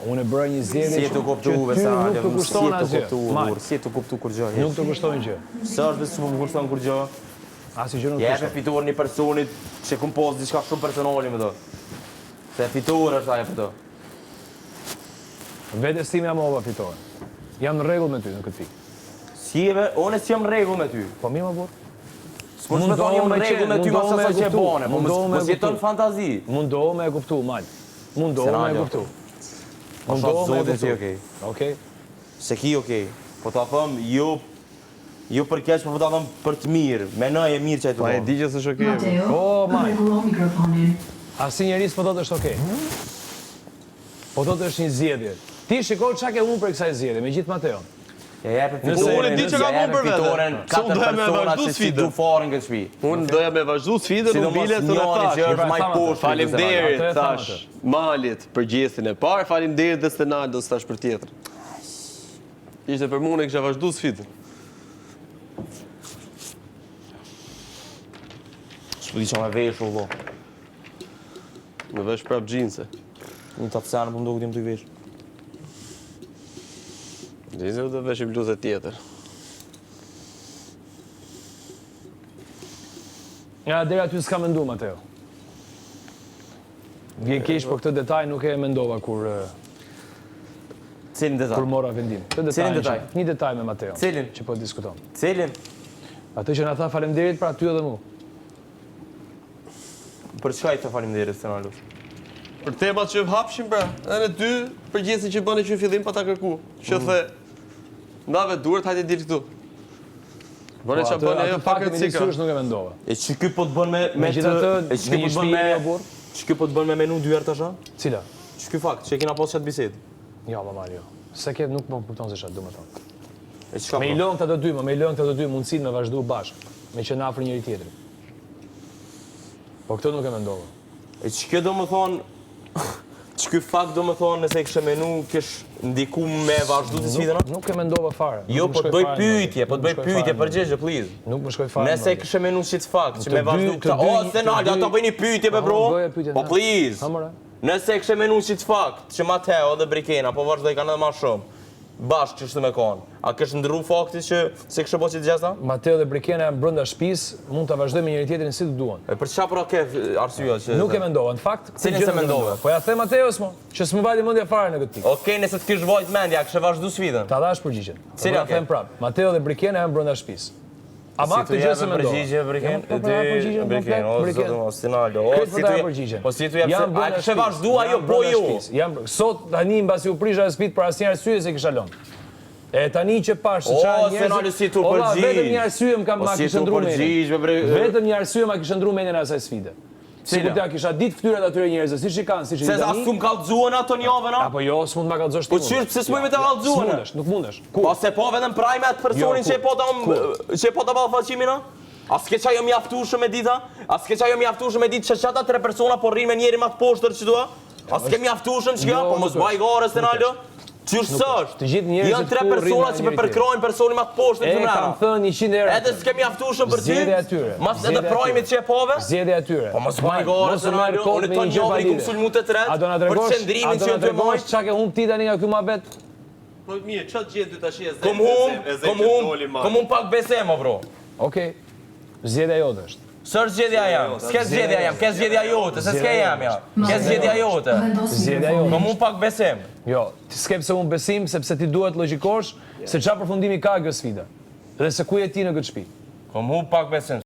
unë e bëra një zgjedhje Si të kuptu, që ty Vesalio, nuk të kushton asgjë. si të kuptu kur gjë. Nuk të kushton gjë. Sa është se më kushton kur gjë? Asnjë gjë nuk Jepë kushton. fituar një personit që kompoz diçka shumë personale me to. Se fituar është ajo për to. Vetes time jam ova fitore. Jam në rregull me ty në këtë pikë. Si e unë s'jam në rregull me ty. Po mi më burr. S'po më thoni jam në rregull me ty pas asaj që e bone, po mos jeton fantazi. Mundohu me e kuptu, mal. Mundohu me e kuptu. Mundohu me e kuptu. Okej. Se ki okej. Po ta them jo për keq, po ta them për të mirë. Menoj e mirë që ai të Po e bën. di që s'është okej. Mateo, O, ma. rregullo mikrofonin. Asnjë njerëz po thotë është okej. Po thotë është një zgjedhje. Ti shikoj çka ke unë për kësaj zgjedhje, me gjithë Mateo. Ja jepë Nëse- fitoren. Unë e di që kam unë për vete. Fitoren Se unë 4 doja me persona vazhdu që si sfidën. du forin këtë shtëpi. Unë doja me vazhdu sfidën, unë bile se në njëri që është thash. më i poshtë. Faleminderit, Atë e thamë thash. Malit për gjestin e parë, faleminderit dhe Stenaldos thash për tjetër. Ishte për mua e kisha vazhdu sfidën. S'po di që me vesh u vlo. Më vesh prap xhinse. Një tapsanë po më duket jam të vesh. Xhinse do të vesh një bluzë tjetër. Ja, deri aty s'ka mendu, Mateo. Vjen keq, po këtë detaj nuk e mendova kur Cilin detaj? mora vendim. Këtë Cilin detaj, detaj? një detaj me Mateo. Cilin? Që po diskuton. Cilin? Atë që na tha faleminderit për aty edhe mu. Për çka i të faleminderit Stenaldos? Për temat që hapshim pra, edhe dy përgjithësi që bënë që në fillim pa ta kërku. Që the, ndave duart, hajde diri këtu. Bëne që bënë ajo pak e cika. Syrës nuk e mendova. E që ky po të bën me të... Megjithatë, E që ky në po një të bën shtëpi me... jo burr. Që ky po të bën me menu dy herë tasha? Cila? Që ky fakt, që e kena pas qatë bisedë. Jo, mamar, jo. Se ke nuk më kupton se çfarë do të thonë. E çka Me i po? lëng këta të dy, me i lëng këta të dy mundësinë me vazhdu bashkë, me që në afër njëri tjetrit. Po këtë nuk e mendova. E që kjo do më thonë... Që ky fakt do më thonë nëse e kështë menu kish ndiku me vazhdu të sfidën? Nuk e mendova fare. Jo, Nuk më po të shkoj bëj fare, pyetje, nuk po të më bëj shkoj pyetje, fare, përgjigje, please. Nuk më shkoj fare. Nëse e kështë menu shit fakt, që Të me vazhdu dy- këta... të dy- O, Stenaldo, të dy- ata bëj një pyetje, be bro? bëje pyetje, Po na. please. Ha, more. Nëse e kështë menu shit fakt, që Mateo dhe Brikena, po vazhdoj kanë edhe ma shumë, bashkë që shtë me konë, a kështë ndërru fakti që se kështë po që të gjesta? Mateo dhe Brikena janë brenda shtëpisë, mund ta vazhdojmë me njëri tjetrin si të duan. E për çfarë pra ke arsyeja që... Nuk e mendova, në fakt. Cilin se mendove? Po ja the Mateos mo, që s'më vajti mendja fare në këtë pikë. Okej, nëse të kish vajt mendja, kështë vazhdu sfidën. Ta dash përgjigjen. Cila Po ja ke? them prap. Mateo dhe Brikena janë brenda shtëpisë. Ama Si tu këtë gjë jepë se mendova. përgjigje, Briken? Po pra përgjigjen Briken, o, Briken. zotë, o, Stenaldo, o, Këtë si ta tu përgjigjen. Po si tu jepë, Janë a brenda kështë shtëpisë. vazhdu ajo, Janë po brenda jo. shtëpisë. Sot tani mbasi u prisha spit për asnjë arsye se kisha lënë. E tani që pash se O, çfarë Stenaldo, si tu Olla, përgjigj. vetëm një arsye më Po ma si kishte tu ndruar përgjigj, mendjen. be bre... Vetëm një arsye ma kishte ndruar mendjen e asaj sfide. Sikur t'ja kisha ditë fytyrat atyre njerëzve, siç i kanë, siç i Se tani. as s'u më kallëzuan ato njove, na? Apo jo, s'mund ma kallëzosh ti. Po qysh, pse s'mund me të kallëzuan? S'mundesh, nuk mundesh. Po se po vetëm prajme atë personin Jo, që e po që e po ta ballfaqimin, na? A s'ke qa jo mjaftueshëm me dita? A s'ke qa jo mjaftueshëm me ditë që qata 3 persona po rrinë me njeri ma të poshtër që tua? A s'ke mjaftueshëm që kjo? Jo, Po mos nuk baj gore, Stenaldo. Qysh s'është? Të gjithë njerëzit Janë 3 këtu persona rrinë që me njëri përkrojnë personin ma të poshtër E që kam mrena. thënë 100 herë. Edhe s'ke mjaftueshëm për ty? Zgjedhja e tyre. Mas edhe Zgjedhja e projmit tyre. që e pove? Zgjedhja e tyre. Po mos baj gore, Mos e merr Stenaldo. kot Unë me të një gjë njohur i valide. kum sulmu të tret. A do na Për tregosh? qëndrimin që ju të tregosh mojsh. çka ke humb ti tani nga ky muhabet? Po mirë, çfarë gjën ty tash e zë? Kom hum pak besem, o bro. Okej. Zgjedhja jote është. Sër zgjedhja jam, s'ke zgjedhja jam, ke zgjedhja jote, se s'ke jam ja. Ke zgjedhja jote. Zgjedhja jote. Kom unë pak besim. Jo, ti s'ke pse unë besim sepse ti duhet logjikosh se çfarë përfundimi ka kjo sfida. Dhe se ku je ti në këtë shtëpi. Kom unë pak besim.